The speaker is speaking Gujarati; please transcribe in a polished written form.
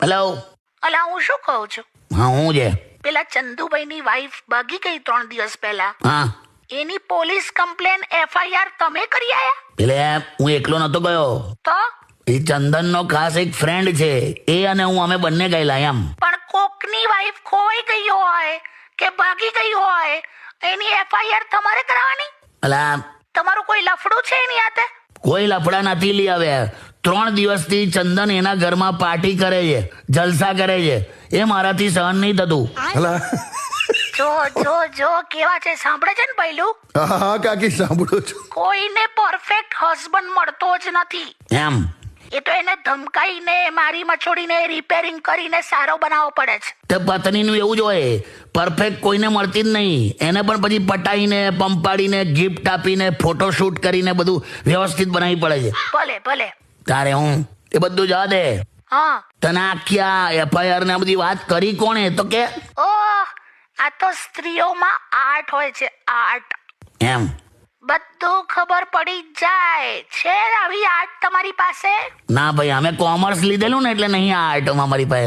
હેલો. અલા હું શું કહું છું, હા, હું છે. પેલા ચંદુભાઈની વાઈફ ભાગી ગઈ 3 દિવસ પહેલા, હા, એની પોલીસ કમ્પ્લેન FIR તમે કરી આયા? એટલે હું એકલો નતો ગયો. તો એ ચંદનનો ખાસ એક ફ્રેન્ડ છે, એ અને હું અમે બંને ગયેલા એમ. પણ કોકની વાઈફ ખોવાઈ ગઈ હોય કે ભાગી ગઈ હોય, એની FIR તમારે કરાવવાની? અલા, તમારું કોઈ લફડું છે એની હાથે? કોઈ લફડા નથી લી હવે. 3 દિવસથી ચંદન એના ઘરમાં પાર્ટી કરે છે, જલસા કરે છે. એ મારાથી સહન નહીં થતું. અલા જો જો જો કેવા છે, સાંભળે છે ને પહેલું? હા હા કાકી સાંભળો છો. કોઈને પરફેક્ટ હસબન્ડ મળતો જ નથી. એમ. એ તો એને ધમકાઈને, મારી મછોડીને રિપેરિંગ કરીને સારો બનાવવો પડે છે. તે પત્નીનું એવું જ હોય, પરફેક્ટ કોઈને મળતી જ નહીં. એને પણ પછી પટાઈને, પંપાડીને, ગિફ્ટ આપીને, ફોટોશૂટ કરીને બધું વ્યવસ્થિત બનાવવી પડે છે. ભલે ભલે. તારે હું એ બધું જવા દે. હા. તને આખી આ FIR ને આ બધી વાત કરી કોણે? તો કે ઓહ, આ તો સ્ત્રીઓમાં આર્ટ હોય છે, આર્ટ. એમ. બધું ખબર પડી જાય છે. આવી આર્ટ તમારી પાસે? ના ભાઈ, અમે કોમર્સ લીધેલું ને એટલે નહીં આ આર્ટમાં મારી પાસે.